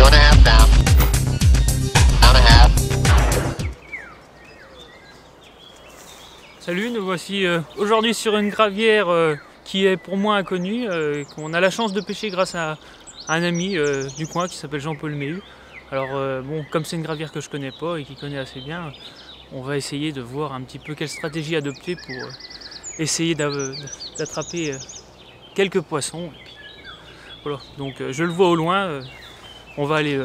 2.5 down. Down a half. Salut, nous voici aujourd'hui sur une gravière qui est pour moi inconnue, qu'on a la chance de pêcher grâce à un ami du coin qui s'appelle Jean-Paul Méhu. Alors bon, comme c'est une gravière que je connais pas et qu'il connaît assez bien, on va essayer de voir un petit peu quelle stratégie adopter pour essayer d'attraper quelques poissons. Et puis, voilà, donc je le vois au loin, on va aller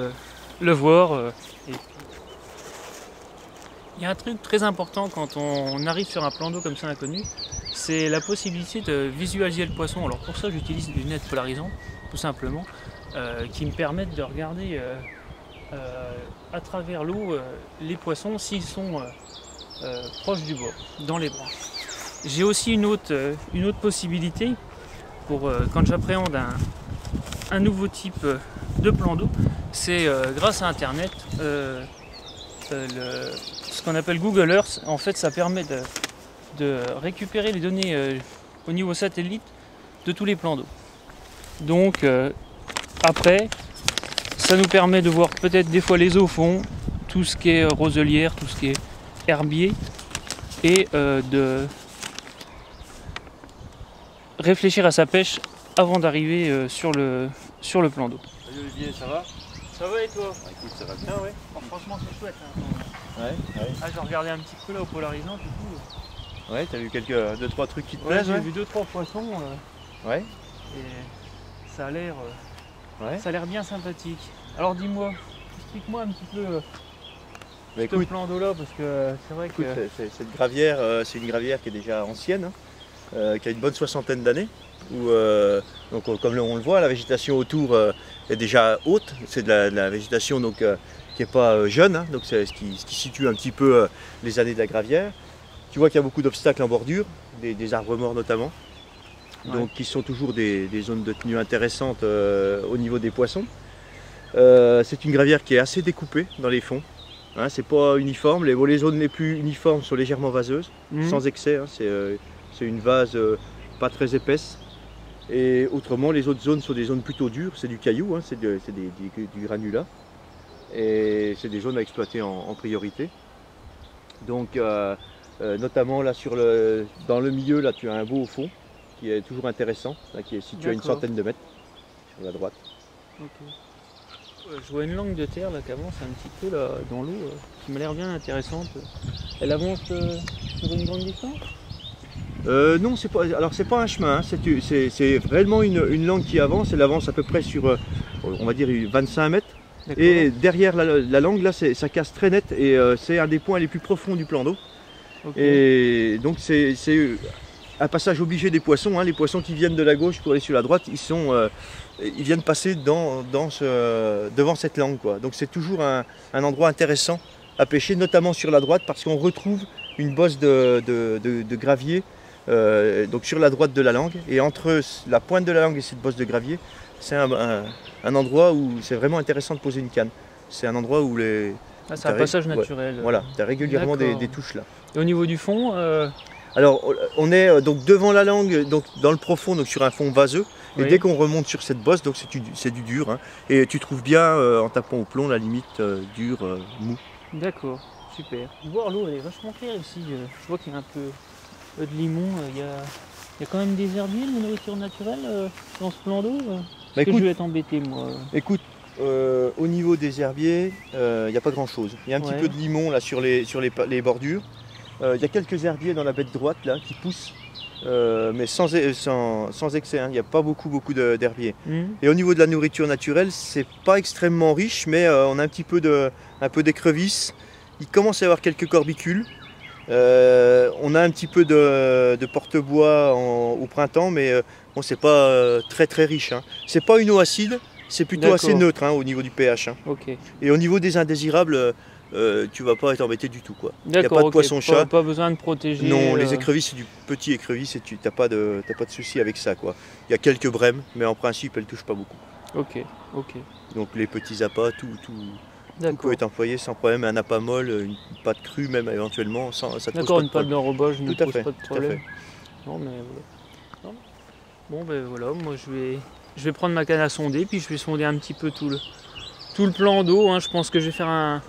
le voir. Et puis... Il y a un truc très important quand on arrive sur un plan d'eau comme ça inconnu, c'est la possibilité de visualiser le poisson. Alors pour ça j'utilise des lunettes polarisantes, tout simplement, qui me permettent de regarder à travers l'eau les poissons s'ils sont proches du bord, dans les bras. J'ai aussi une autre possibilité pour quand j'appréhende un nouveau type de plan d'eau, c'est grâce à internet, ce qu'on appelle Google Earth. En fait ça permet de récupérer les données au niveau satellite de tous les plans d'eau. Donc après ça nous permet de voir peut-être des fois les eaux fond, tout ce qui est roselière, tout ce qui est herbier, et de réfléchir à sa pêche avant d'arriver sur le plan d'eau. Salut Olivier, ça va? Ça va et toi? Écoute, ça va bien. Ah ouais, franchement c'est chouette. Hein. Ouais. Ah, j'ai regardé un petit peu là au polarisant du coup. Ouais, t'as vu deux trois trucs qui te Ouais, plaisent? j'ai vu 2-3 poissons Ouais. et ça a l'air Ouais. ça a l'air bien sympathique. Alors dis-moi, explique-moi un petit peu Bah, ce écoute, plan d'eau là, parce que c'est vrai que... cette gravière, c'est une gravière qui est déjà ancienne, hein, qui a une bonne soixantaine d'années. Donc comme on le voit, la végétation autour est déjà haute. C'est de la végétation donc, qui n'est pas jeune, hein, donc c'est ce qui situe un petit peu les années de la gravière. Tu vois qu'il y a beaucoup d'obstacles en bordure, des arbres morts notamment, donc qui sont toujours des zones de tenue intéressantes au niveau des poissons. C'est une gravière qui est assez découpée dans les fonds. Hein, c'est pas uniforme, les zones les plus uniformes sont légèrement vaseuses, sans excès, hein, c'est une vase pas très épaisse. Et autrement, les autres zones sont des zones plutôt dures, c'est du caillou, hein, c'est du granulat. Et c'est des zones à exploiter en priorité. Donc notamment là dans le milieu, là tu as un beau au fond qui est toujours intéressant, là, qui est situé à une centaine de mètres sur la droite. Okay. Je vois une langue de terre là qui avance un petit peu là, dans l'eau, qui m'a l'air bien intéressante. Elle avance sur une grande distance? Non, c'est pas un chemin, hein. C'est vraiment une langue qui avance. Elle avance à peu près sur, on va dire, 25 mètres. Et derrière la langue, là, ça casse très net et c'est un des points les plus profonds du plan d'eau. Okay. Et donc c'est un passage obligé des poissons, hein. Les poissons qui viennent de la gauche pour aller sur la droite, ils viennent passer devant cette langue, quoi. Donc c'est toujours un endroit intéressant à pêcher, notamment sur la droite, parce qu'on retrouve une bosse de gravier donc sur la droite de la langue, et entre la pointe de la langue et cette bosse de gravier, c'est un endroit où c'est vraiment intéressant de poser une canne. C'est un endroit où c'est un passage naturel. Ouais, voilà, tu as régulièrement des touches là. Et au niveau du fond Alors on est donc devant la langue, donc dans le profond, donc sur un fond vaseux, et dès qu'on remonte sur cette bosse, donc c'est du dur, hein, et tu trouves bien en tapant au plomb la limite dur, mou. D'accord, super. Voir l'eau, elle est vachement claire ici. Je vois qu'il y a un peu de limon. Il y a quand même des herbiers, de nourriture naturelle dans ce plan d'eau. Bah, écoute, je vais être embêté moi. Écoute, au niveau des herbiers, il n'y a pas grand chose. Il y a un petit peu de limon là sur les bordures. Il y a quelques herbiers dans la baie droite là qui poussent, mais sans excès, hein. Il n'y a pas beaucoup d'herbiers. Et au niveau de la nourriture naturelle, c'est pas extrêmement riche, mais on a un peu d'écrevisses. Il commence à y avoir quelques corbicules. On a un petit peu de porte-bois au printemps, mais bon, c'est pas très riche, hein. C'est pas une eau acide, c'est plutôt assez neutre, hein, au niveau du pH, hein. Okay. Et au niveau des indésirables, tu vas pas être embêté du tout, quoi. Il n'y a pas de poisson-chat. Pas besoin de protéger. Non, les écrevisses, c'est du petit écrevis et tu n'as pas de souci avec ça, quoi. Il y a quelques brèmes, mais en principe, elles touchent pas beaucoup. Ok. Donc les petits appâts, tout peut être employé sans problème. Un appât molle, une pâte crue même éventuellement, ça te pose pas de problème. Une pâte d'enrobage ne pose pas de problème. Tout à fait. Non, mais voilà. Non. Bon ben voilà, moi je vais prendre ma canne à sonder, puis je vais sonder un petit peu tout tout le plan d'eau, hein. Je pense que je vais faire un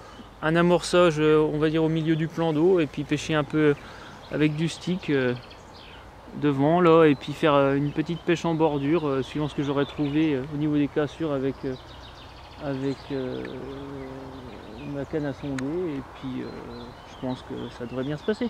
amorçage, on va dire au milieu du plan d'eau, et puis pêcher un peu avec du stick devant là, et puis faire une petite pêche en bordure suivant ce que j'aurais trouvé au niveau des cassures avec ma canne à sonder, et puis je pense que ça devrait bien se passer.